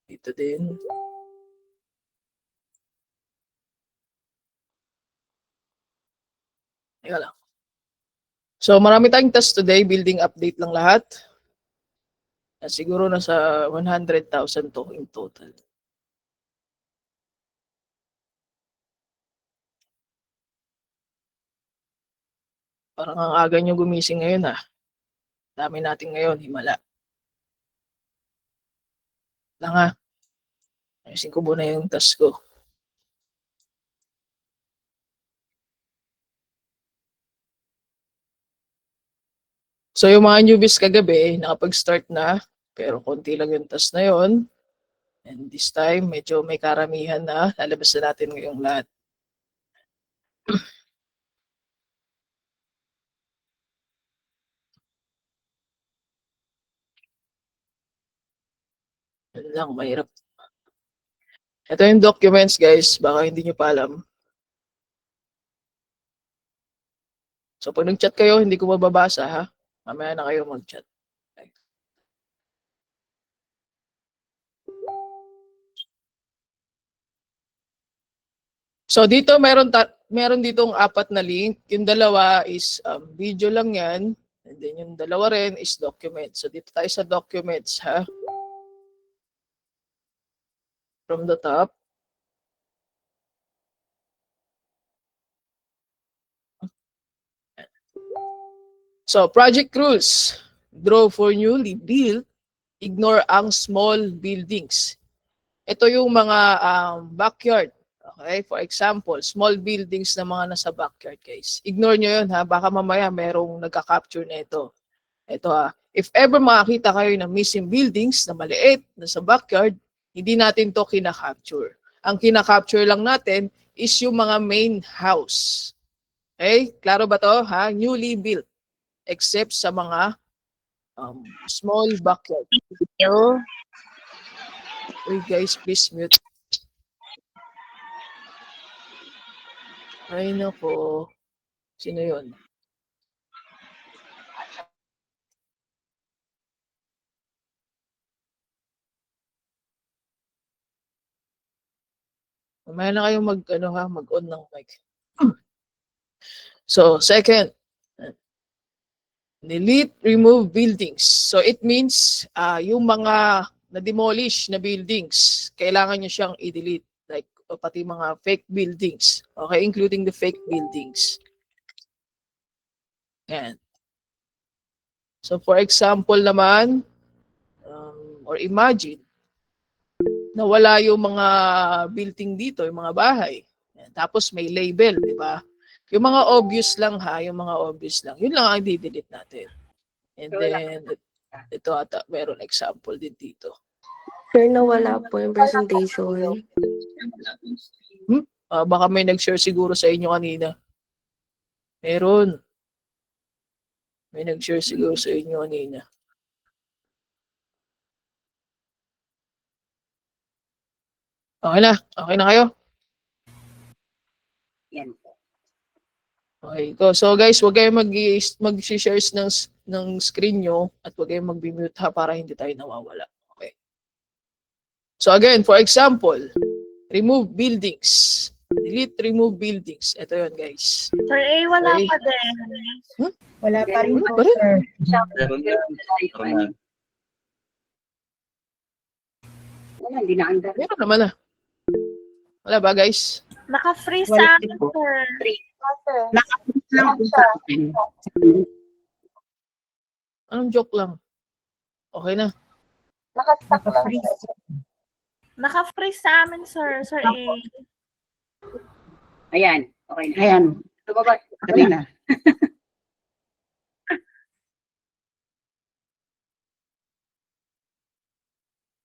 Dito din. Teka lang. So, marami tayong task today. Building update lang lahat. Siguro nasa 100,000 to in total. Parang ang aga nyo gumising ngayon ha. Dami natin ngayon, himala. Lang ha. Ayusin ko muna yung task ko. So yung mga newbies kagabi, nakapag-start na. Pero konti lang yung task na yon. And this time, medyo may karamihan na. Lalabas na natin ngayong lahat. Yan lang, mahirap. Ito yung documents guys, baka hindi nyo pa alam. So pag nag-chat kayo, hindi ko mababasa ha. Mamaya na kayo mag-chat. Okay. So dito meron ditong 4 na link. Yung dalawa is video lang yan. And then yung dalawa rin is documents. So dito tayo sa documents ha. From the top. So project rules. Draw for newly built. Ignore ang small buildings. Ito yung mga backyard. Okay, for example, small buildings na mga nasa backyard, guys. Ignore nyo yun, ha? Baka mamaya merong nagka-capture na ito. Ito, ha? If ever makakita kayo ng missing buildings na maliit, na sa backyard, hindi natin to kina-capture. Ang kina-capture lang natin is yung mga main house. Okay? Klaro ba to, ha? Newly built. Except sa mga small backyard. Uy, guys, please mute. Ay, nako. Sino yun? Mamaya na kayong mag-on ng mic. So, second, delete, remove buildings. So, it means yung mga na-demolish na buildings, kailangan nyo siyang i-delete. Like, pati mga fake buildings. Okay, including the fake buildings. Yan. So, for example naman, or imagine, nawala yung mga building dito, yung mga bahay. Yan. Tapos may label, di ba? Yung mga obvious lang ha, yung mga obvious lang. Yun lang ang i-delete natin. And then, ito ata, meron example din dito. Sir, nawala po yung presentation. Baka may nag-share siguro sa inyo kanina. Meron. May nag-share siguro sa inyo kanina. Okay na? Okay na kayo? Yan. Okay. So guys, huwag kayong mag-shares ng screen nyo at huwag kayong mag-mute ha para hindi tayo nawawala. Okay. So again, for example, remove buildings. Delete, remove buildings. Ito yun, guys. Sir A, wala Okay. pa din. Wala pa rin Wala po, pa rin? sir. Wala, hindi na andar. Meron naman na. Wala ba, guys? Naka-freeze Wala sa akin, po. sir. Nakapit lang po sa akin. Anong joke lang? Okay na. Naka-freeze. Naka-freeze sa amin, sir. Sir A. Ayan, okay na. Ayan. Lumabas. Dali na.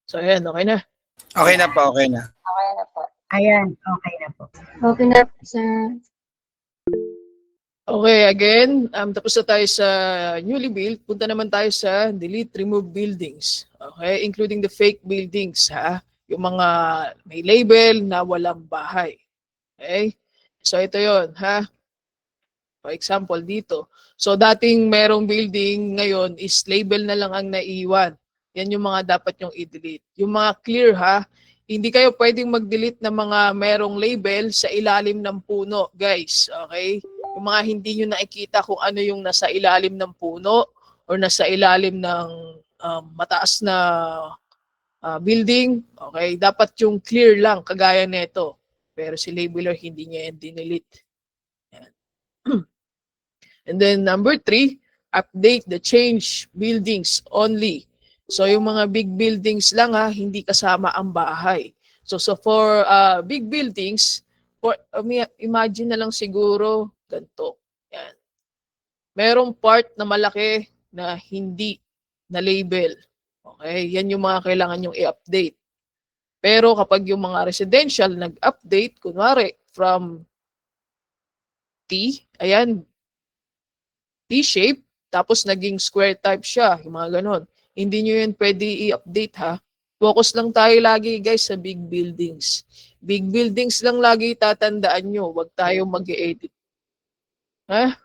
So, ayan, okay na. Okay na po, okay na. Ayan, okay na po. Okay na, sir. Okay, again, tapos na tayo sa newly built. Punta naman tayo sa delete, remove buildings. Okay, including the fake buildings, ha? Yung mga may label na walang bahay. Okay? So, ito yon ha? For example, dito. So, dating merong building, ngayon is label na lang ang naiwan. Yan yung mga dapat yung i-delete. Yung mga clear ha, hindi kayo pwedeng mag-delete ng mga merong label sa ilalim ng puno, guys. Okay? Yung mga hindi nyo nakikita kung ano yung nasa ilalim ng puno or nasa ilalim ng mataas na building. Okay? Dapat yung clear lang, kagaya nito. Pero si labeler, hindi niya yan dinelete. Yan. And then number 3, update the change buildings only. So yung mga big buildings lang ha, hindi kasama ang bahay. So for big buildings, imagine na lang siguro ganito. Yan. Merong part na malaki na hindi na label. Okay, yan yung mga kailangan yung i-update. Pero kapag yung mga residential nag-update, kunwari from T, ayan, T-shape, tapos naging square type siya, yung mga ganon. Hindi nyo yun pwede i-update ha. Focus lang tayo lagi guys sa big buildings. Big buildings lang lagi tatandaan nyo. Huwag tayo mag-edit. Ha?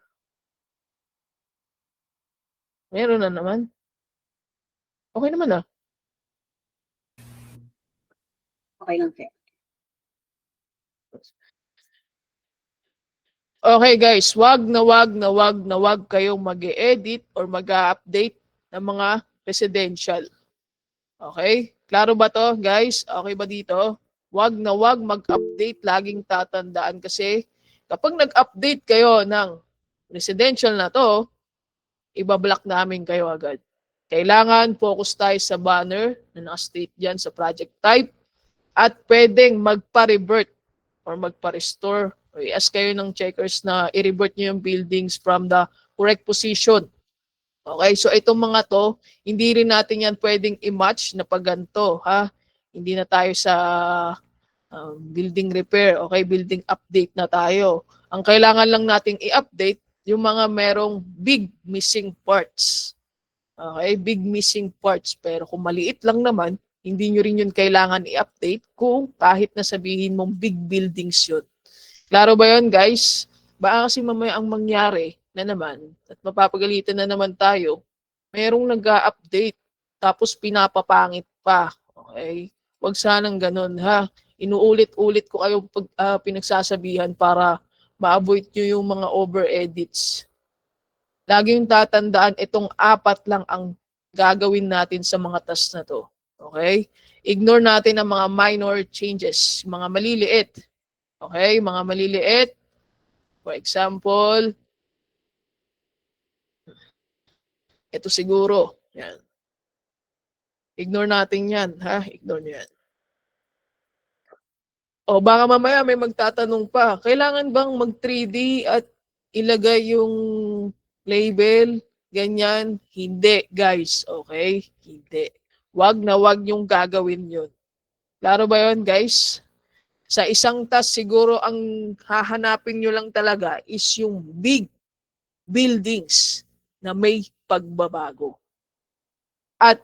Meron na naman. Okay naman ah. Okay lang, sir. Okay guys, wag na wag kayong mag-edit or mag-update ng mga residential. Okay? Klaro ba to, guys? Okay ba dito? Wag na wag mag-update, laging tatandaan kasi kapag nag-update kayo ng residential na to, ibablock namin kayo agad. Kailangan focus tayo sa banner na naka-state dyan sa project type at pwedeng magpa-revert or magpa-restore o i-ask kayo ng checkers na i-revert nyo yung buildings from the correct position. Okay, so itong mga to, hindi rin natin yan pwedeng i-match na pag ganito, ha? Hindi na tayo sa building repair, okay, building update na tayo. Ang kailangan lang nating i-update yung mga merong big missing parts. Okay, big missing parts. Pero kung maliit lang naman, hindi nyo rin yun kailangan i-update kung kahit na sabihin mong big buildings yun. Klaro ba yun, guys? Baka kasi mamaya ang mangyari na naman at mapapagalitan na naman tayo, merong nag-a-update tapos pinapapangit pa. Okay? Huwag sanang ganun, ha? Inuulit-ulit ko kayo pinagsasabihan para ma-avoid nyo yung mga over-edits. Laging tatandaan, itong 4 lang ang gagawin natin sa mga task na to. Okay? Ignore natin ang mga minor changes, mga maliliit. Okay? Mga maliliit. For example, ito siguro. Yan. Ignore natin yan. Ha? Ignore nyo yan. O baka mamaya may magtatanong pa, kailangan bang mag 3D at ilagay yung label? Ganyan? Hindi, guys. Okay? Hindi. Wag na wag yung gagawin yun. Klaro ba yun, guys? Sa isang task, siguro ang hahanapin nyo lang talaga is yung big buildings na may pagbabago. At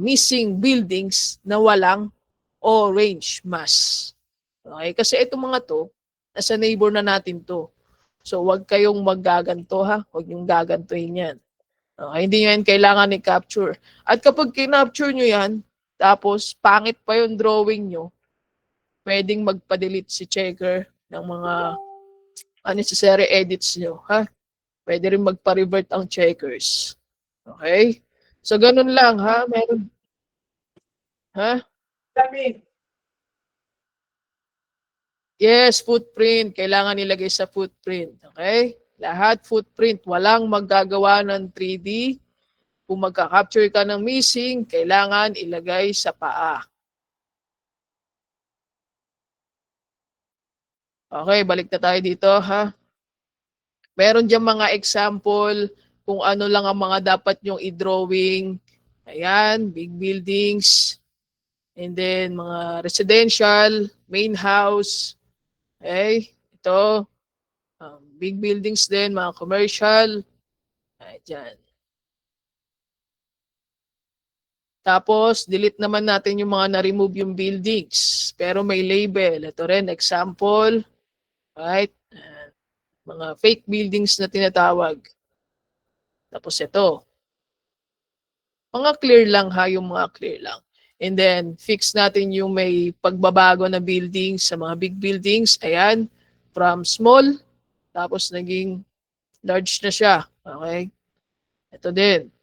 missing buildings na walang orange mass. Okay? Kasi itong mga to, nasa neighbor na natin to. So, wag kayong maggaganto ha. Wag yung gagantuhin yan. Okay? Hindi nyo yan kailangan i-capture. At kapag kinapture nyo yan, tapos pangit pa yung drawing nyo, pwedeng magpa-delete si checker ng mga unnecessary edits nyo. Ha? Pwede rin magpa-revert ang checkers. Okay? So, ganun lang ha. Meron. Ha? Yes, footprint. Kailangan ilagay sa footprint. Okay? Lahat footprint. Walang maggagawa ng 3D. Kung magka-capture ka ng missing, kailangan ilagay sa paa. Okay, balik na tayo dito ha. Meron dyan mga example kung ano lang ang mga dapat nyong i-drawing. Ayan, big buildings. And then mga residential, main house. Okay, ito. Big buildings din, mga commercial. Ayan. Tapos, delete naman natin yung mga na-remove yung buildings. Pero may label. Ito rin, example. Right? Mga fake buildings na tinatawag. Tapos ito. Mga clear lang ha, yung mga clear lang. And then, fix natin yung may pagbabago na buildings sa mga big buildings. Ayan, from small, tapos naging large na siya. Okay? Ito din.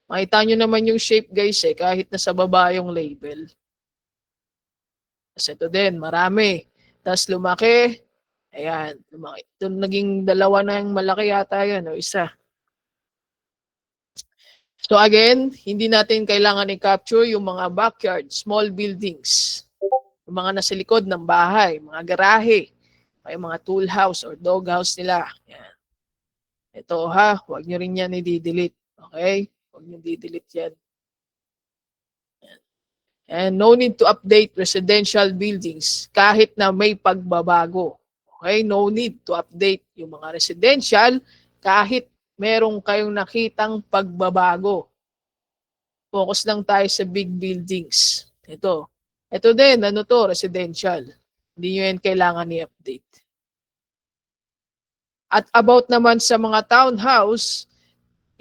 Makita nyo naman yung shape guys kahit nasa baba yung label. Tapos ito din, marami. Tapos lumaki. Ayan, lumaki. Ito naging dalawa na yung malaki yata yun, o isa. So again, hindi natin kailangan i-capture yung mga backyard, small buildings. Yung mga nasa likod ng bahay, mga garahe, yung mga tool house or dog house nila. Ayan. Ito ha, huwag nyo rin yan i-delete. Okay? Huwag nyo i-delete yan. And no need to update residential buildings kahit na may pagbabago. Okay? No need to update yung mga residential kahit merong kayong nakitang pagbabago. Focus lang tayo sa big buildings. Ito. Ito din, ano to, residential. Hindi nyo yan kailangan i-update. At about naman sa mga townhouse,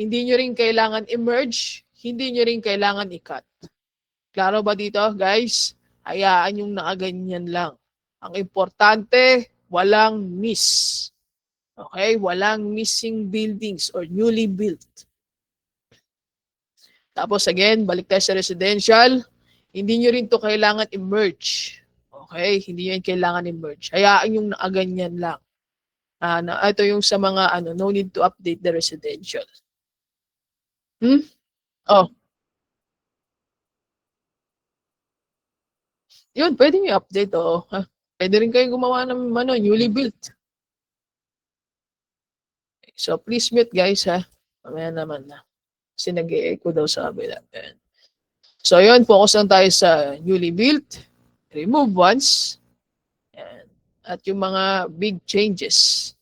hindi nyo rin kailangan i-merge, hindi nyo rin kailangan i-cut. Klaro ba dito, guys? Hayaan yung nakaganyan lang. Ang importante, walang miss. Okay? Walang missing buildings or newly built. Tapos again, balik tayo sa residential. Hindi nyo rin to kailangan i-merge. Okay? Hindi nyo kailangan i-merge. Hayaan yung nakaganyan lang. Ito yung sa mga no need to update the residential. Oh. Yun, pwede nyo i-update. Oh. Pwede rin kayong gumawa ng newly built. So please mute guys ha. Mamaya naman na. Kasi nag-e-echo daw sa kabila. So yun, focus lang tayo sa newly built. Remove once. At yung mga big changes.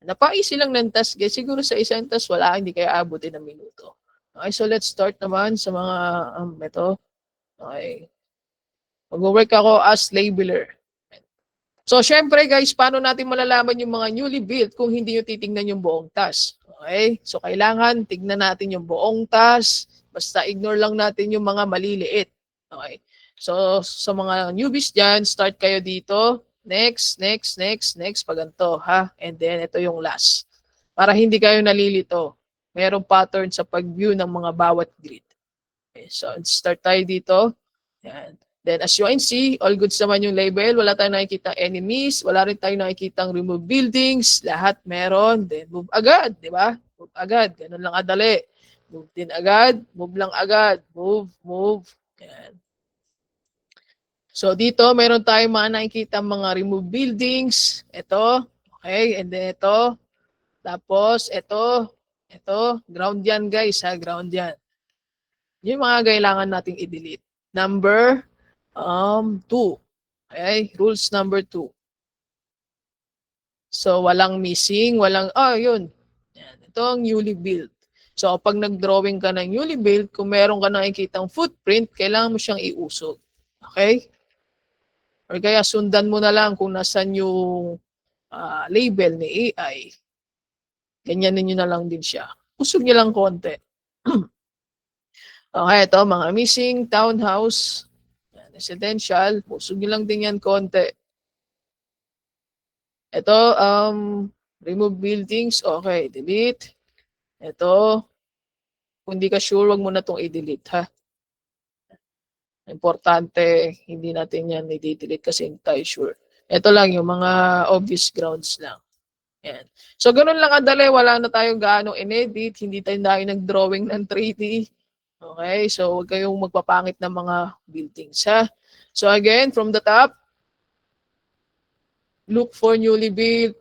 Napa-easy lang ng task guys. Siguro sa isang task wala, hindi kaya abutin ng minuto. Okay, so let's start naman sa mga ito. Okay. Mag-work ako as labeler. So, syempre guys, paano natin malalaman yung mga newly built kung hindi nyo titingnan yung buong task? Okay? So, kailangan tignan natin yung buong task. Basta ignore lang natin yung mga maliliit. Okay? So, sa mga newbies dyan, start kayo dito. Next, next, next, next. Pag ganito, ha? And then, ito yung last. Para hindi kayo nalilito. Merong pattern sa pag-view ng mga bawat grid. Okay, so, start tayo dito. Yan. Then as you can see, all goods naman yung label. Wala tayong nakikita enemies. Wala rin tayong nakikita remove buildings. Lahat meron. Then move agad. Di ba? Move agad. Ganun lang kadali. Move din agad. Move lang agad. Move, move. Yan. So dito, meron tayong mga nakikita mga remove buildings. Ito. Okay. And then ito. Tapos ito. Ito. Ground yan guys. Ha? Ground yan. Yung mga kailangan nating i-delete. Number 2. Okay, rules number 2. So, walang missing, walang, yun. Yan. Ito ang newly built. So, pag nag-drawing ka ng newly built, kung meron ka nakikitang footprint, kailangan mo siyang iusog. Okay? Or kaya sundan mo na lang kung nasan yung label ni AI. Ganyanin nyo na lang din siya. Usog nyo lang konti. Okay, ito, mga missing townhouse. Residential, pusog nyo lang din yan konti. Ito, remove buildings, okay, delete. Ito, kung hindi ka sure, wag mo na itong i-delete, ha. Importante, hindi natin yan i-delete kasi hindi tayo sure. Ito lang, yung mga obvious grounds lang. Yan. So, ganun lang kadali, wala na tayong gaano in-edit, hindi tayo nag-drawing ng 3D. Okay, so huwag kayong magpapangit ng mga buildings, ha? So again, from the top, look for newly built,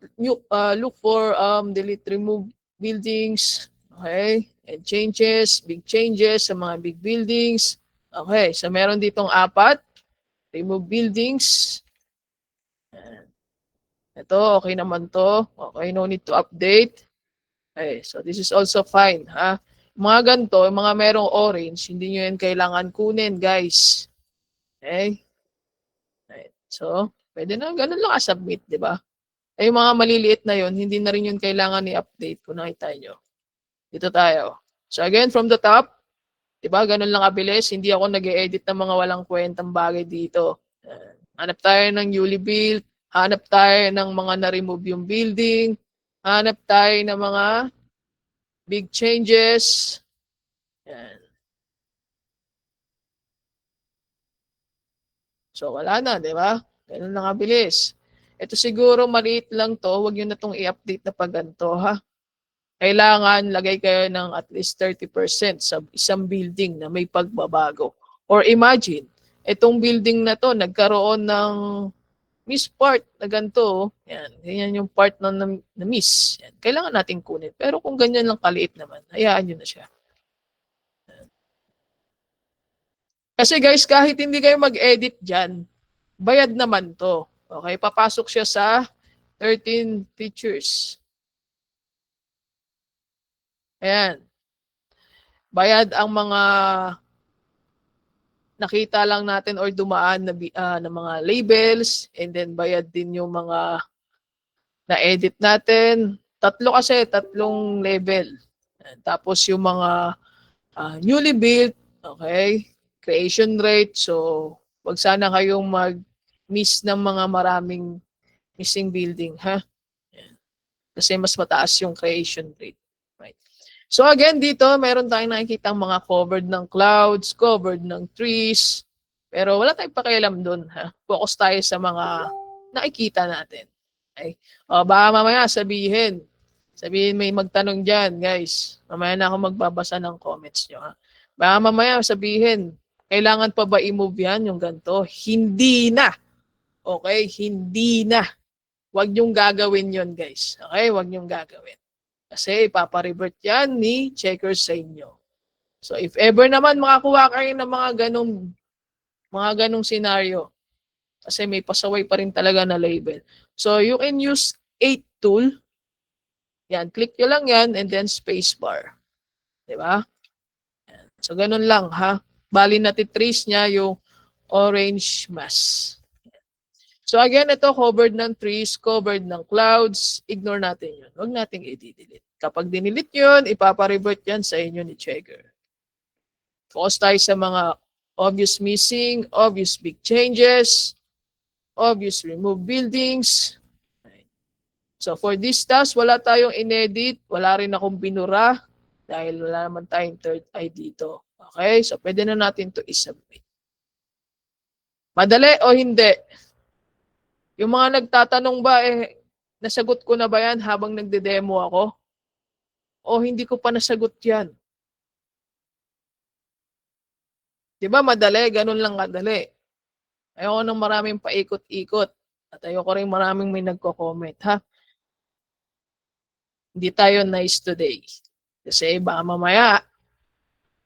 look for delete, remove buildings, okay? And changes, big changes sa mga big buildings. Okay, so meron ditong 4, remove buildings. Ito, okay naman to. Okay, no need to update. Okay, so this is also fine, ha? Mga ganito, mga merong orange, hindi nyo yan kailangan kunin, guys. Okay? Right. So, pwede na, ganun lang submit, di ba? Ay, yung mga maliliit na yon, hindi na rin yun kailangan i-update kung nakita nyo. Dito tayo. So, again, from the top, Diba? Ganun lang kabilis. Hindi ako nag-edit ng mga walang kwentang bagay dito. Hanap tayo ng newly built. Hanap tayo ng mga na-remove yung building. Hanap tayo ng mga big changes. Yan. So, wala na, di ba? Ganun lang kabilis. Ito siguro maliit lang to. Huwag nyo na itong i-update na pag ganito, ha? Kailangan lagay kayo ng at least 30% sa isang building na may pagbabago. Or imagine, itong building na to nagkaroon ng miss part na ganito. Yan, ganyan yung part na miss. Yan, kailangan natin kunin. Pero kung ganyan lang kaliit naman, hayaan nyo na siya. Kasi guys, kahit hindi kayo mag-edit dyan, bayad naman to. Okay, papasok siya sa 13 features. Ayan. Bayad ang mga nakita lang natin or dumaan na mga labels, and then bayad din yung mga na-edit natin. Tatlong level. Ayan. Tapos yung mga newly built, okay, creation rate. So, wag sana kayong mag-miss ng mga maraming missing building, ha? Ayan. Kasi mas mataas yung creation rate. Right. So again, dito, meron tayong nakikita mga covered ng clouds, covered ng trees. Pero wala tayong pakialam dun, ha? Focus tayo sa mga nakikita natin. Okay? O, baka mamaya sabihin may magtanong dyan, guys. Mamaya na ako magbabasa ng comments nyo, ha? Baka mamaya sabihin, kailangan pa ba i-move yan, yung ganito? Hindi na. Okay? Hindi na. Huwag nyong gagawin yon, guys. Okay? Huwag nyong gagawin. Kasi ipapa-revert yan ni checkers sa inyo. So if ever naman makakuha kayo ng mga ganong scenario, kasi may pasaway pa rin talaga na label. So you can use 8 tool. Yan, click nyo lang yan and then spacebar. Diba? Yan. So ganun lang, ha. Bali natitrace niya yung orange mass. So again, ito covered ng trees, covered ng clouds. Ignore natin yun. Huwag nating i-delete. Kapag dinilit yun, ipapa-revert yan sa inyo ni checker. Focus tayo sa mga obvious missing, obvious big changes, obvious remove buildings. So for this task, wala tayong inedit, wala rin akong binura dahil wala naman tayong third eye dito. Okay? So pwede na natin to isubmit. Madali o hindi? Yung mga nagtatanong ba, nasagot ko na ba yan habang nagde-demo ako? O hindi ko pa nasagot yan? Diba madali? Ganun lang kadali. Ayoko nang maraming paikot-ikot. At ayoko rin maraming may nagko-comment, ha? Hindi tayo nice today. Kasi baka mamaya,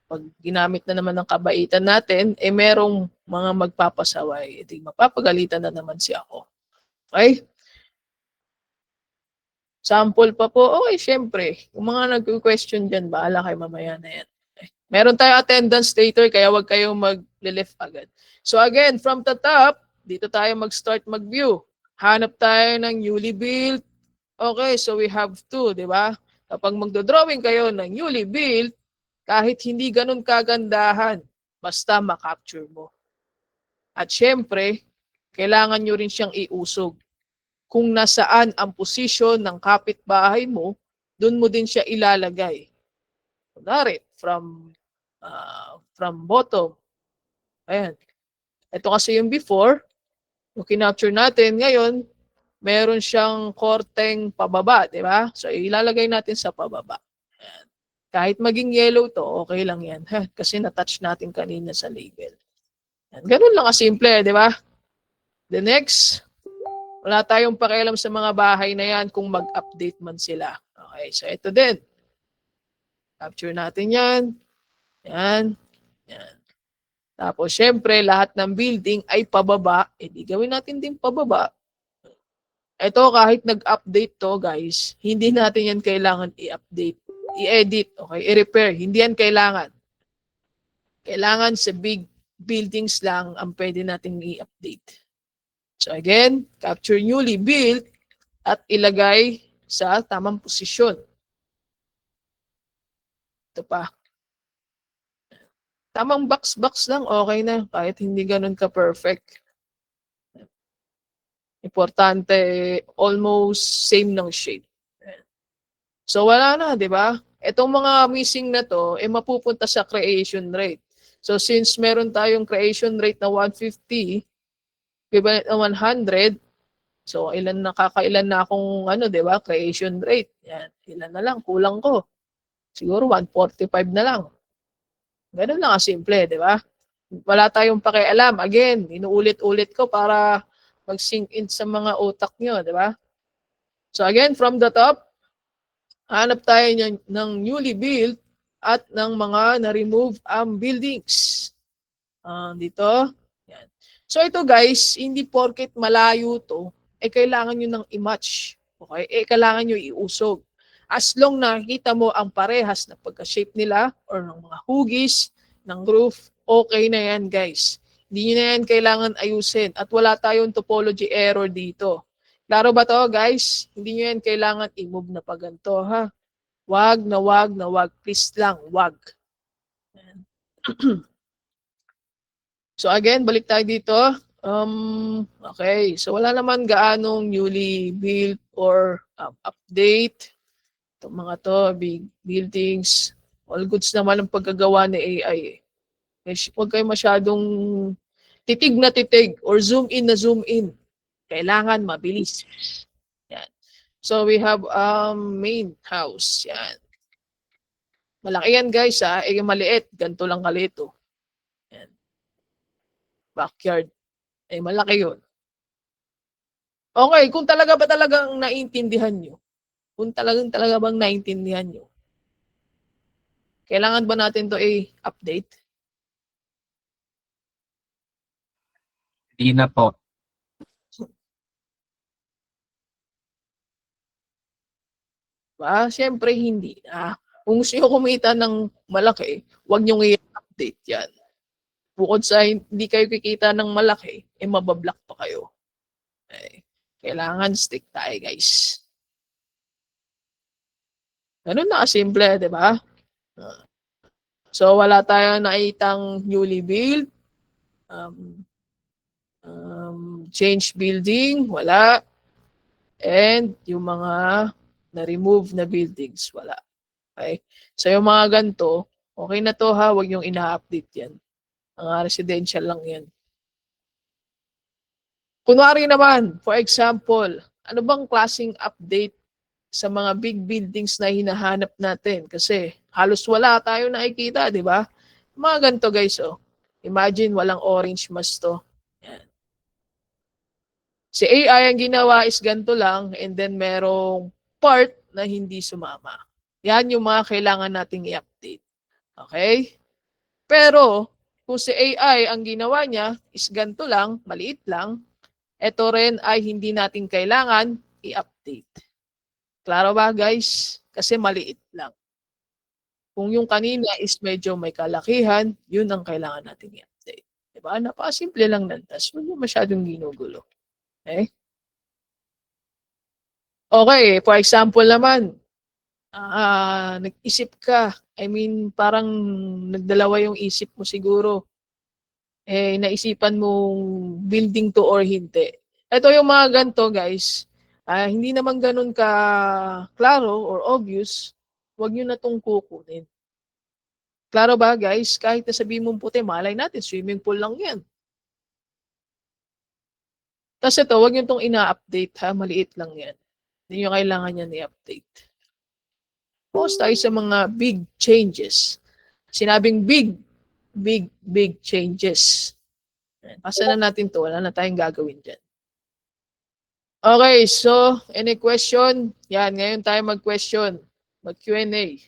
pag ginamit na naman ng kabaitan natin, merong mga magpapasaway. Mapapagalitan na naman si ako. Okay? Sample pa po. Okay, syempre. Kung mga nag-question dyan, bahala kayo mamaya na yan. Okay. Meron tayo attendance later, kaya wag kayong mag-lift agad. So again, from the top, dito tayo mag-start mag-view. Hanap tayo ng newly built. Okay, so we have two, di ba? Kapag magdodrawing kayo ng newly built, kahit hindi ganun kagandahan, basta makapture mo. At syempre, kailangan nyo rin siyang iusog. Kung nasaan ang posisyon ng kapitbahay mo, doon mo din siya ilalagay. Kunwari, from bottom. Ayan. Ito kasi yung before, yung kinapture natin, ngayon, meron siyang korteng pababa, di ba? So, ilalagay natin sa pababa. Ayan. Kahit maging yellow to, okay lang yan. Kasi na-touch natin kanina sa label. Ayan. Ganun lang kasimple, di ba? The next, wala tayong pakialam sa mga bahay na yan kung mag-update man sila. Okay, so ito din. Capture natin yan. Yan. Yan. Tapos, syempre, lahat ng building ay pababa. Di gawin natin din pababa. Ito, kahit nag-update to, guys, hindi natin yan kailangan i-update. I-edit, okay? I-repair. Hindi yan kailangan. Kailangan sa big buildings lang ang pwede natin i-update. So again, capture newly built at ilagay sa tamang posisyon. Ito pa. Tamang box-box lang, okay na. Kahit hindi ganun ka-perfect. Importante, almost same ng shape. So wala na, di ba? Itong mga missing na to, mapupunta sa creation rate. So since meron tayong creation rate na 150, equivalent na 100, so nakakailan na akong di ba, creation rate. Yan, ilan na lang, kulang ko. Siguro 145 na lang. Ganun lang simple, di ba? Wala tayong pakialam. Again, inuulit-ulit ko para mag-sink in sa mga utak nyo, di ba? So again, from the top, hanap tayo ng newly built at ng mga na-remove buildings. Dito. Yan. So ito guys, hindi porket malayo to, kailangan nyo nang i-match. Okay? Kailangan nyo iusog. As long nakikita mo ang parehas na pagka-shape nila or ng mga hugis, ng roof, okay na yan guys. Hindi nyo na yan kailangan ayusin at wala tayong topology error dito. Klaro ba to guys? Hindi nyo yan kailangan i-move na paganto ha. Wag na wag na wag. Please lang, wag. So again, balik tayo dito. Okay, so wala naman gaanong newly built or update. Itong mga to, big buildings. All goods naman ang pagkagawa ni AI. Huwag kayo masyadong titig na titig or zoom in na zoom in. Kailangan mabilis. Yan. So we have main house. Yan. Malaki yan guys ha. Maliit. Ganito lang kalito. Yan. Backyard. Malaki yun. Okay, kung talaga ba talagang naiintindihan nyo? Kung talaga bang naiintindihan nyo? Kailangan ba natin to update? Hindi na po. Siyempre hindi na. Kung gusto nyo kumita ng malaki, huwag nyo i-update yan. Bukod sa hindi kayo kikita ng malaki, mabablock pa kayo. Kailangan stick tayo guys. Ganun na kasimple, di ba? So wala tayong nakitang newly built, change building, wala. And yung mga na-remove na buildings, wala. Okay? So yung mga ganito, okay na to ha, huwag yung ina-update yan. Mga residential lang yan. Kunwari naman, for example, ano bang klaseng update sa mga big buildings na hinahanap natin? Kasi halos wala tayo nakikita, di ba? Mga ganito guys, oh. Imagine walang orange mask to. Yan. Si AI ang ginawa is ganito lang and then merong part na hindi sumama. Yan yung mga kailangan nating i-update. Okay? Pero, kung si AI ang ginawa niya is ganito lang, maliit lang, ito rin ay hindi natin kailangan i-update. Klaro ba guys? Kasi maliit lang. Kung yung kanina is medyo may kalakihan, yun ang kailangan natin i-update. Diba? Napakasimple lang nantas. Huwag yung masyadong ginugulo. Okay? Okay, for example naman, nag-isip ka, parang nagdalawa yung isip mo siguro. Naisipan mong building to or hindi. Ito yung mga ganito guys, hindi naman ganun ka klaro or obvious, huwag nyo na itong kukunin. Klaro ba guys? Kahit nasabihin mong puti, malay natin, swimming pool lang yan. Tapos ito, huwag nyo itong ina-update ha, maliit lang yan. Hindi nyo kailangan yan i-update. Focus tayo sa mga big changes. Sinabing big changes. Pasa na natin to. Wala na tayong gagawin dyan. Okay, so any question? Yan, ngayon tayo mag-question. Mag-Q&A.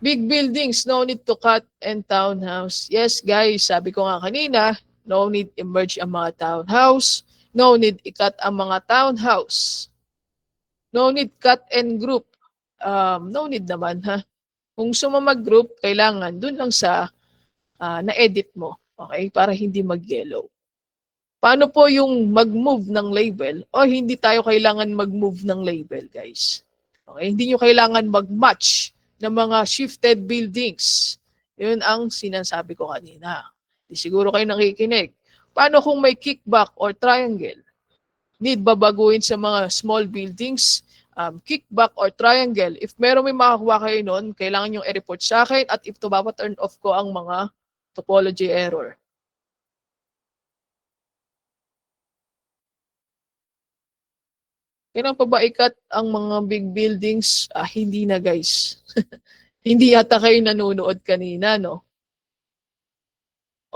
Big buildings, no need to cut and townhouse. Yes, guys, sabi ko nga kanina, no need emerge ang mga townhouse. No need i-cut ang mga townhouse. No need cut and group. No need naman ha. Kung mag-group, kailangan dun lang sa na-edit mo. Okay? Para hindi mag-yellow. Paano po yung mag-move ng label? O hindi tayo kailangan mag-move ng label, guys. Okay? Hindi nyo kailangan mag-match ng mga shifted buildings. Yun ang sinasabi ko kanina. Di siguro kayo nakikinig. Paano kung may kickback or triangle? Need babaguhin sa mga small buildings, kickback or triangle. If meron may makakuha kayo nun, kailangan nyo i-report sa akin at if to turn off ko ang mga topology error. Kailan pa ba ikat ang mga big buildings? Hindi na guys. Hindi yata kayo nanonood kanina, no?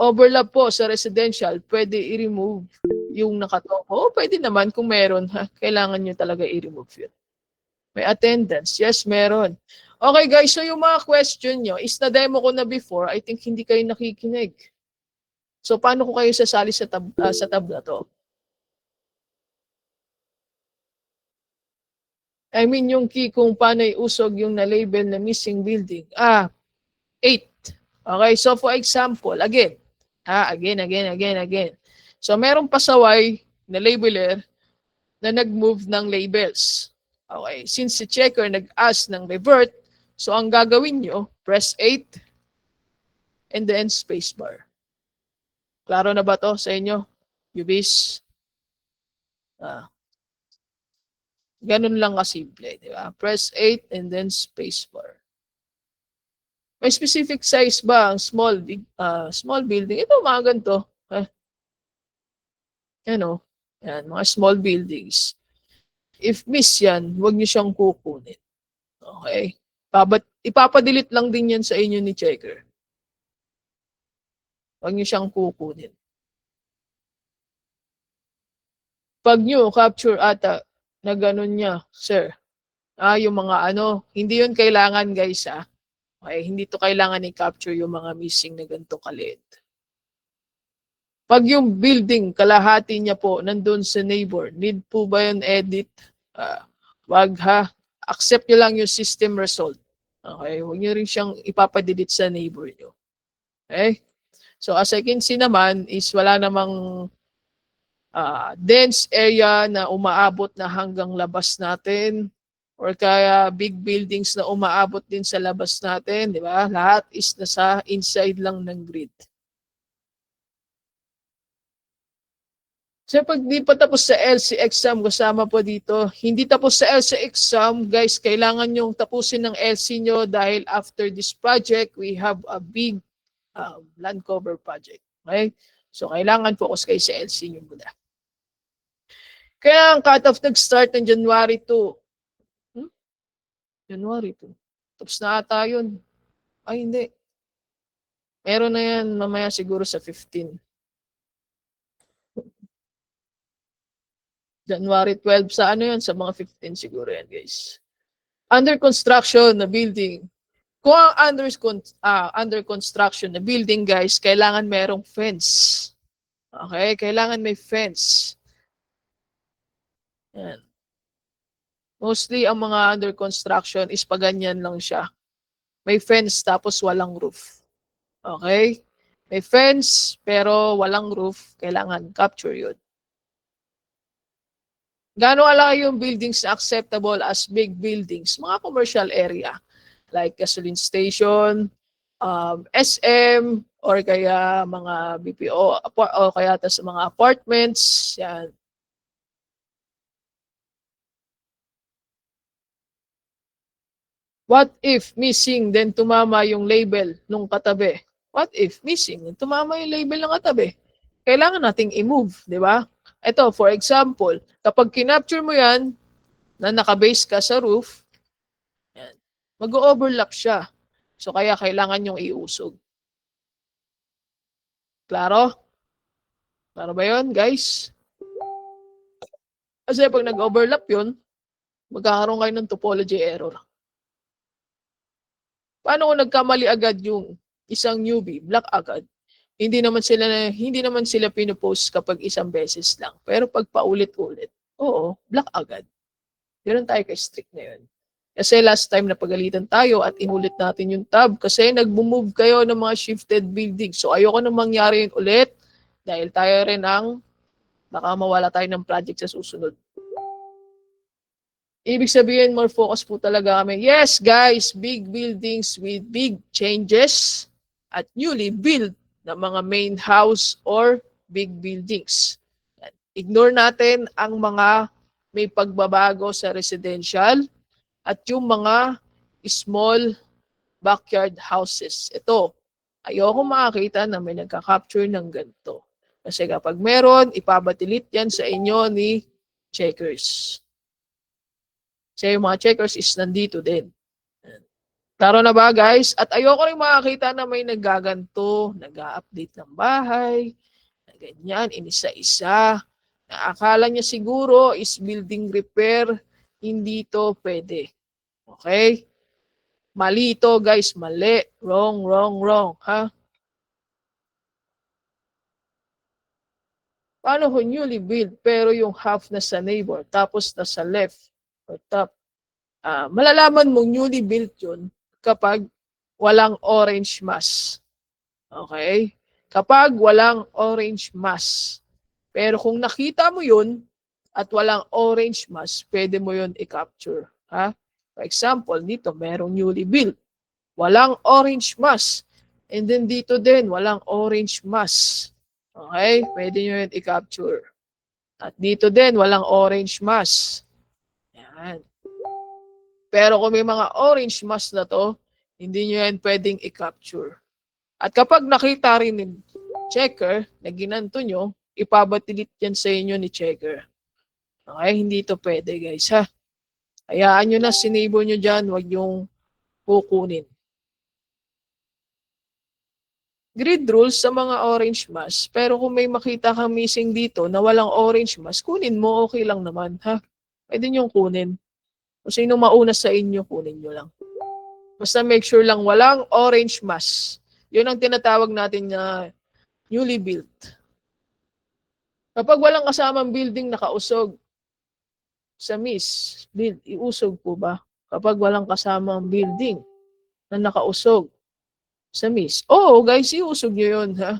Overlap po sa residential, pwede i-remove yung nakatong. Pwede naman kung meron. Kailangan nyo talaga i-remove yun. May attendance. Yes, meron. Okay guys, so yung mga question nyo, is na-demo ko na before, I think hindi kayo nakikinig. So paano ko kayo sasali sa tab na to? I mean yung key kung paano iusog yung na-label na missing building. 8. Okay, so for example, again. Again. So merong pasaway na labeler na nag-move ng labels. Okay, since si checker nag-ask ng revert, so ang gagawin nyo, press 8 and then spacebar. Klaro na ba to sa inyo? Ubis? Ganun lang kasimple, di ba? Press 8 and then spacebar. May specific size ba ang small building? Ito mga ganito. Yan, mga small buildings. If miss yan, huwag niyo siyang kukunin. Okay? Ipapadelete lang din yan sa inyo ni checker. Huwag niyo siyang kukunin. Pag nyo capture ata, na ganun niya, sir. Yung mga hindi yun kailangan guys Okay, hindi to kailangan i-capture yung mga missing na ganito kalit. Pag yung building, kalahati niya po, nandun sa neighbor, need po ba yun edit? Wag ha. Accept nyo lang yung system result. Okay, huwag nyo rin siyang ipapadelete sa neighbor nyo. Okay? So as I can see naman, is wala namang dense area na umaabot na hanggang labas natin or kaya big buildings na umaabot din sa labas natin, di ba? Lahat is nasa inside lang ng grid. So pag di pa tapos sa LC exam, kasama po dito, hindi tapos sa LC exam, guys, kailangan yung tapusin ng LC nyo dahil after this project, we have a big land cover project. Okay? So kailangan focus kayo sa LC nyo muna. Kaya ang cut-off nag-start ng January 2. January 2. Tapos na ata yun. Hindi. Meron na yan mamaya siguro sa 15. January 12 sa yun? Sa mga 15 siguro yan guys. Under construction na building. Kung ang under construction na building guys, kailangan merong fence. Okay? Kailangan may fence. Yan. Mostly ang mga under construction is paganyan lang siya. May fence tapos walang roof. Okay? May fence pero walang roof. Kailangan capture yun. Gaano kalaki yung buildings na acceptable as big buildings? Mga commercial area. Like gasoline station, SM, or kaya mga BPO, o kaya sa mga apartments. Yan. What if missing then tumama yung label nung katabi? What if missing then tumama yung label ng katabi? Kailangan nating i-move, di ba? Ito, for example, kapag kinapture mo yan, na nakabase ka sa roof, yan, mag-overlap siya. So kaya kailangan yung iusog. Klaro? Klaro ba yun, guys? Kasi pag nag-overlap yun, magkakaroon kayo ng topology error. Paano kung nagkamali agad yung isang newbie, black agad? Hindi naman sila pinopost kapag isang beses lang. Pero pag paulit-ulit, oo, black agad. Yun tayo kay strict na yun. Kasi last time na pagalitan tayo at inulit natin yung tab kasi nag-move kayo ng mga shifted building. So ayoko na mangyari yun ulit dahil tayo rin ang baka mawala tayo ng project sa susunod. Ibig sabihin, more focus po talaga kami. Yes, guys, big buildings with big changes at newly built na mga main house or big buildings. Ignore natin ang mga may pagbabago sa residential at yung mga small backyard houses. Ito, ayoko makakita na may nagka-capture ng ganito. Kasi kapag meron, ipabatilit yan sa inyo ni checkers. Kasi yung mga checkers is nandito din. Klaro na ba guys? At ayoko rin makakita na may nagaganto, nag-update ng bahay, na ganyan, inisa-isa. Na akala niya siguro is building repair, hindi to pwede. Okay? Mali ito guys, mali. Wrong, wrong, wrong. Ha? Paano kung newly built pero yung half na sa neighbor tapos nasa left or top? Malalaman mong newly built yun kapag walang orange mass. Okay? Kapag walang orange mass. Pero kung nakita mo yun at walang orange mass, pwede mo yun i-capture. Ha? For example, dito merong newly built. Walang orange mass. And then dito din, walang orange mass. Okay? Pwede nyo yun i-capture. At dito din, walang orange mass. Yan. Pero kung may mga orange mass na to, hindi nyo yan pwedeng i-capture. At kapag nakita rin ng checker na ginanto nyo, ipabatilit yan sa inyo ni checker. Okay? Hindi to pwede guys ha. Hayaan nyo na, sinable nyo dyan, huwag yung kukunin. Grid rules sa mga orange mass, pero kung may makita kang missing dito na walang orange mass, kunin mo, okay lang naman ha. Pwede nyo kunin. Kung sino mauna sa inyo, kunin nyo lang. Basta make sure lang walang orange mass. Yun ang tinatawag natin na newly built. Kapag walang kasamang building nakausog sa miss, build, iusog po ba? Kapag walang kasamang building na nakausog sa miss. Oo, guys, iusog nyo yun. Ha?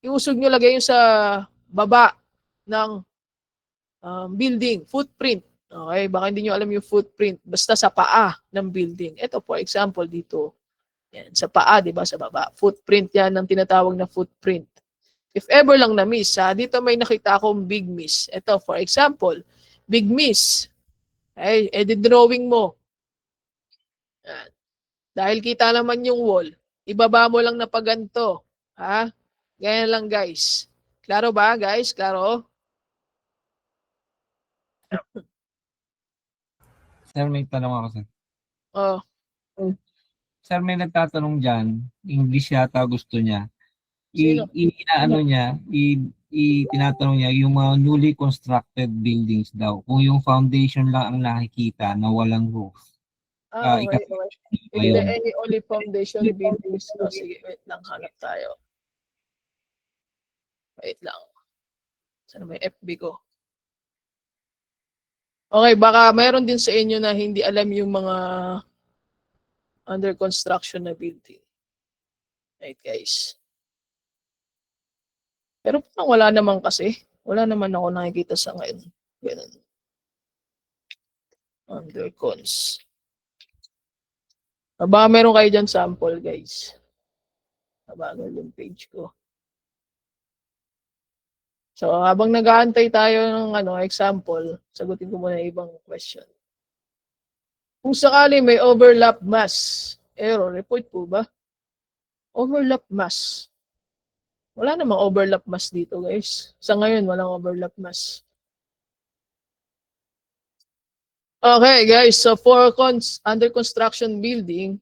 Iusog nyo, lagay yun sa baba ng building, footprint. Okay, baka hindi nyo alam yung footprint. Basta sa paa ng building. Ito, for example, dito. Yan, sa paa, di ba, sa baba. Footprint yan ang tinatawag na footprint. If ever lang na-miss, ha, dito may nakita akong big miss. Ito, for example, big miss. Okay, edit drawing mo. Yan. Dahil kita naman yung wall, ibaba mo lang na paganto. Ha? Ganyan lang, guys. Klaro ba, guys? Klaro? Sir, may tanong ako, sir. Oh. Sir, may nagtatanong dyan, English yata gusto niya. Sino? Tinatanong niya yung mga newly constructed buildings daw. Kung yung foundation lang ang nakikita na walang roof. Okay. Is Ayun. there any only foundation buildings? Oh, sige, wait lang. Hanap tayo. Wait lang. Saan may FB ko? Okay, baka mayroon din sa inyo na hindi alam yung mga under construction na building. Right, guys. Pero parang wala naman kasi. Wala naman ako nakikita sa ngayon. Ganun. Under cons. Baka meron kayo dyan sample, guys. Nabagal yung page ko. So, habang nag-aantay tayo ng example, sagutin ko muna yung ibang question. Kung sakali may overlap mass, error, report po ba? Overlap mass. Wala namang overlap mass dito, guys. Sa ngayon, walang overlap mass. Okay, guys. So, for under construction building,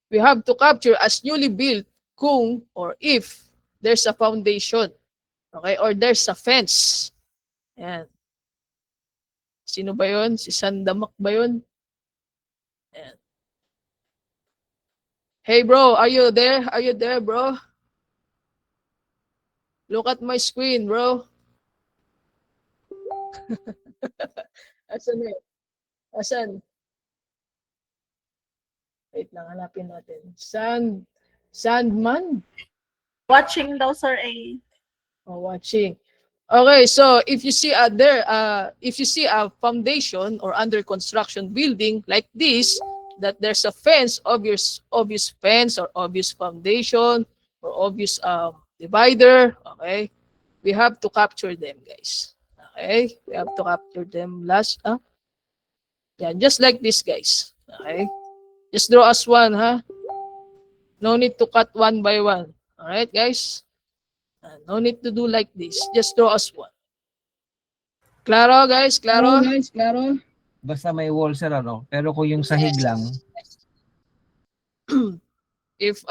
we have to capture as newly built kung or if there's a foundation. Okay, or there's a fence. Ayan. Sino ba yun? Si Sandamak ba yun? Ayan. Hey bro, are you there? Are you there, bro? Look at my screen, bro. Asan na yun? Asan? Wait lang, hanapin natin. Sandman? Watching daw, Sir A. Oh, watching. Okay, so if you see if you see a foundation or under construction building like this, that there's a fence, obvious fence or obvious foundation or obvious divider, okay, we have to capture them, guys. Okay, we have to capture them last. Yeah, just like this, guys. Okay, just draw us one, No need to cut one by one. All right, guys. No need to do like this. Just draw us one. Klaro, guys? Klaro? Basta may wall, sir, ano? Pero kung yung sahig lang, If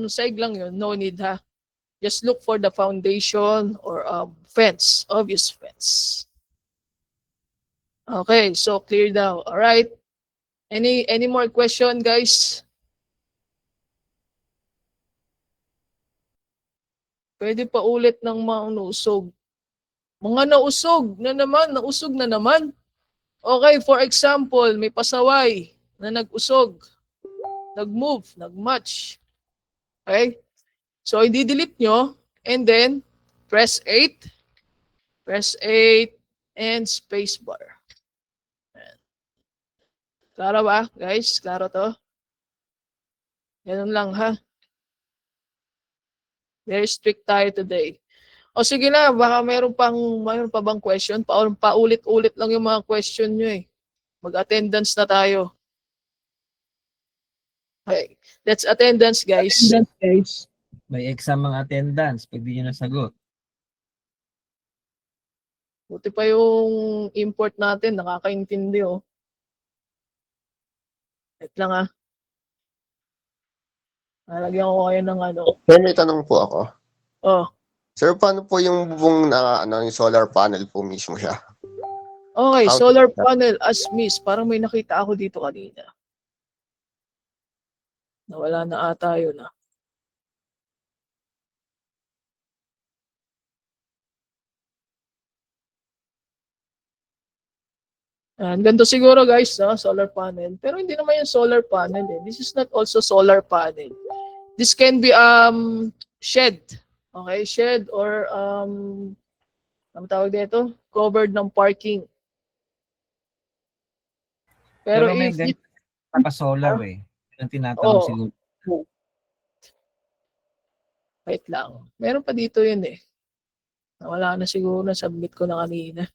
sahig lang yun, no need, Just look for the foundation or fence, obvious fence. Okay, so clear now. All right. Any more question, guys? Pwede pa ulit ng mga nausog. Mga nausog na naman. Okay, for example, may pasaway na nag-usog, nag-move, nag-match. Okay? So, i-delete nyo and then press 8 and spacebar. Klaro ba, guys? Klaro to? Ganun lang, Very strict tayo today. O sige na, baka mayroon pa bang question? Paulit-ulit lang yung mga question nyo eh. Mag-attendance na tayo. Okay. That's attendance, guys. may exam ang attendance pag di nyo nasagot. Buti pa yung import natin, nakakaintindi, Wait lang, Nalagyan ko kayo ng ano. Sir, may tanong po ako. Oh, Sir, paano po yung bubong na yung solar panel po mismo siya? okay. How to- Solar panel as miss. Parang may nakita ako dito kanina. Nawala na ata yun, And ganito siguro, guys, solar panel. Pero hindi naman yung solar panel, eh. This is not also solar panel. This can be shed. Okay, shed or ano tawag dito? Covered ng parking. Pero Pero may if ganito naka-solar eh. Yun ang tinatanong Oo. siguro. wait lang. Meron pa dito yun eh. Nawala na siguro, na-submit ko na kanina.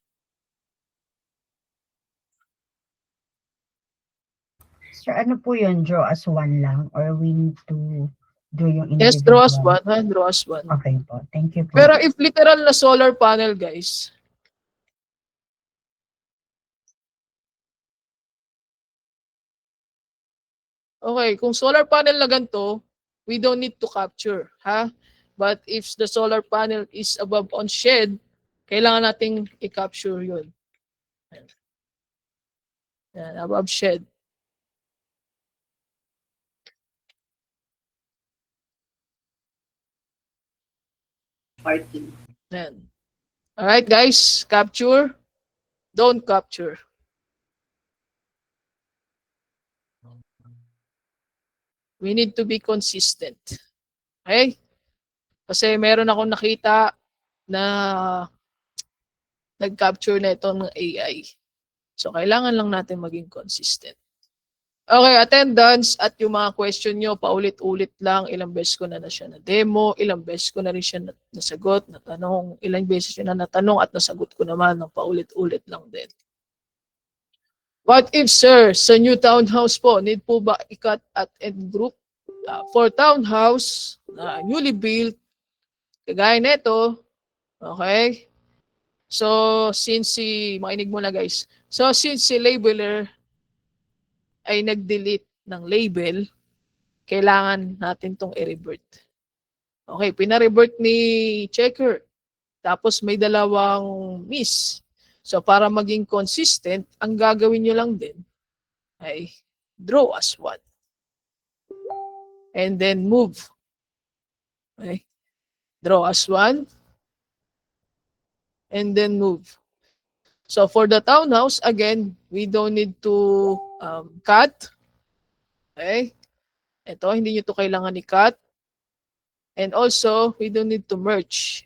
Sir, ano po yun? Draw as one lang? Or we need to do yung Yes, draw us individual? one, Draw us one. Okay po. Thank you po. Pero if literal na solar panel, guys, okay, kung solar panel na ganito, we don't need to capture, But if the solar panel is above on shed, kailangan nating i-capture yun. Yan, above shed. Parking. Yan. Alright, guys, capture. Don't capture. We need to be consistent. Okay? Kasi meron akong nakita na nag-capture na ito ng AI. So, kailangan lang natin maging consistent. Okay, attendance at yung mga question nyo, paulit-ulit lang. Ilang beses ko na siya na demo, ilang beses ko na rin siya nasagot, natanong, ilang beses siya na natanong at nasagot ko naman ng paulit-ulit lang din. What if, sir, sa new townhouse po, need po ba i-cut at end group? For townhouse, newly built, kagaya nito, okay? So, makinig muna guys. So, since si labeler ay nag-delete ng label, kailangan natin tong i-revert. Okay, pina-revert ni checker. Tapos may dalawang miss. So, para maging consistent, ang gagawin nyo lang din ay draw as one. And then move. Okay. Draw as one. And then move. So for the townhouse, again, we don't need to cut. Okay. Ito, hindi nyo to kailangan i-cut. And also, we don't need to merge.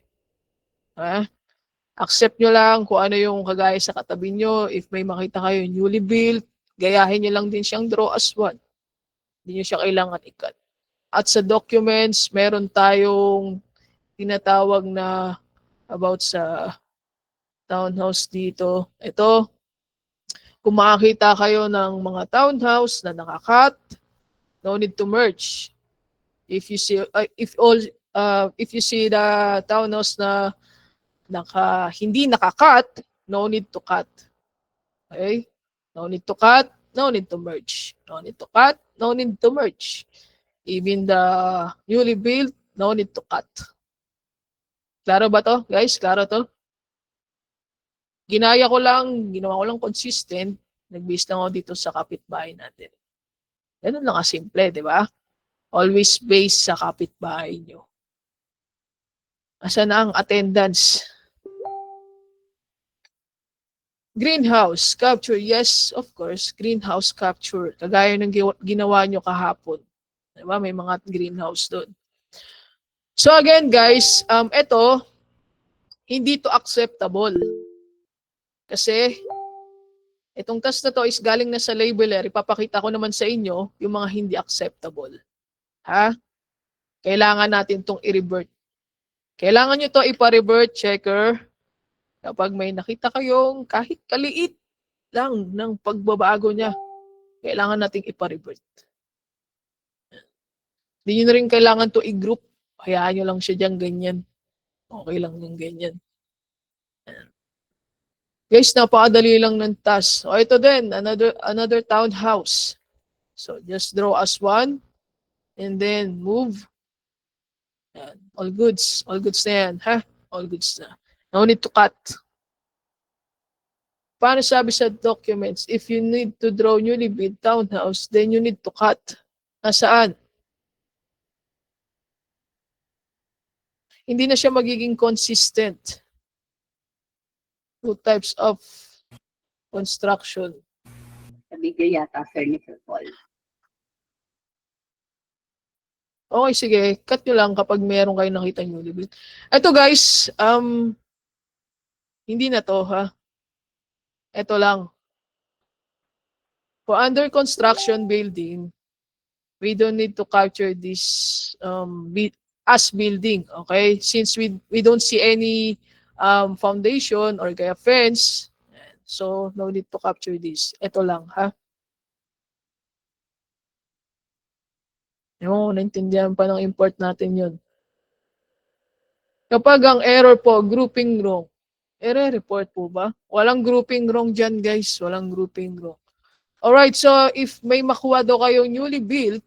Accept nyo lang kung ano yung kagaya sa katabi nyo. If may makita kayo newly built, gayahin nyo lang din siyang draw as one. Hindi nyo siya kailangan ikat. At sa documents, meron tayong tinatawag na about sa townhouse dito. Ito, kung makakita kayo ng mga townhouse na nakakat, no need to merge. If you see if you see the townhouse na hindi nakakat, no need to cut. Okay? No need to cut, no need to merge. No need to cut, no need to merge. Even the newly built, no need to cut. Klaro ba to, guys? Klaro to? Ginawa ko lang consistent. Nag-base lang ako dito sa kapitbahay natin. Ganun lang kasimple, di ba? Always base sa kapitbahay nyo. Asan na ang attendance? Greenhouse capture. Yes, of course. Greenhouse capture. Kagaya ng ginawa nyo kahapon. Diba? May mga greenhouse doon. So again, guys, ito, hindi to acceptable. Kasi, itong task na to is galing na sa labeler. Ipapakita ko naman sa inyo yung mga hindi acceptable. Ha? Kailangan natin tong i-revert. Kailangan nyo to ipa-revert, checker. Kapag may nakita kayong kahit kaliit lang ng pagbabago niya, kailangan nating ipa-revert. Hindi nyo na rin kailangan to i-group. Hayaan nyo lang siya dyan ganyan. Okay lang yung ganyan. Guys, napakadali lang ng task. O ito din, another townhouse. So just draw as one and then move. Yan. All goods. All goods na yan. Ha? All goods na. No need to cut. Paano sabi sa documents? If you need to draw newly built townhouse, then you need to cut. Nasaan? Hindi na siya magiging consistent. Two types of construction. Sabi ko yata, furniture wall. Okay, sige. Cut nyo lang kapag meron kayo nakita newly built. Ito guys, hindi na to ha. Ito lang. For under construction building, we don't need to capture this as building, okay? Since we don't see any foundation or kaya fence, so no need to capture this. Ito lang, ha? Naintindihan pa ng import natin yun. Kapag ang error po, grouping wrong, report po ba? Walang grouping wrong dyan, guys. Walang grouping wrong. Alright, so if may makuha daw kayong newly built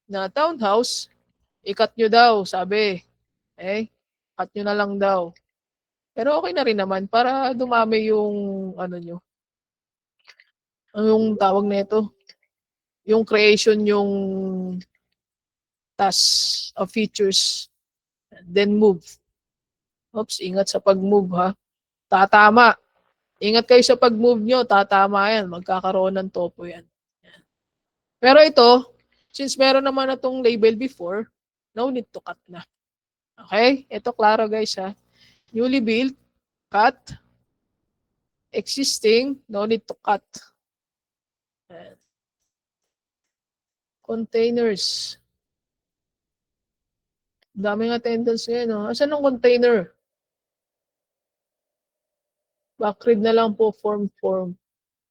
na townhouse, i-cut nyo daw, sabi. Cut nyo na lang daw. Pero okay na rin naman para dumami yung ano nyo. Yung tawag na ito. Yung creation yung task of features. Then move. Oops, ingat sa pag-move ha. Tatama. Ingat kayo sa pag-move nyo, tatama yan. Magkakaroon ng topo yan. Pero ito, since meron naman na itong label before, no need to cut na. Okay? Ito klaro guys ha. Newly built, cut. Existing, no need to cut. Containers. Daming attendance ngayon. No? Asan ang container? Backread na lang po, form.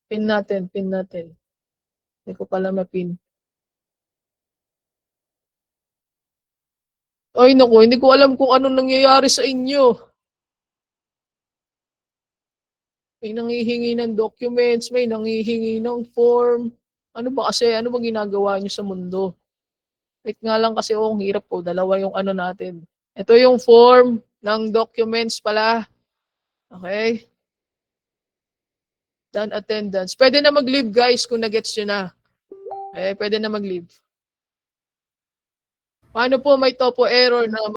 Pin natin. Hindi ko pala mapin. Ay naku, hindi ko alam kung anong nangyayari sa inyo. May nangihingi ng documents, may nangihingi ng form. Ano ba kasi, ano ba ginagawa niyo sa mundo? Wait nga lang kasi ang hirap po, dalawa yung ano natin. Ito yung form ng documents pala. Okay? Done attendance. Pwede na mag-leave guys kung nagets nyo na. Pwede na mag-leave. Paano po may topo error na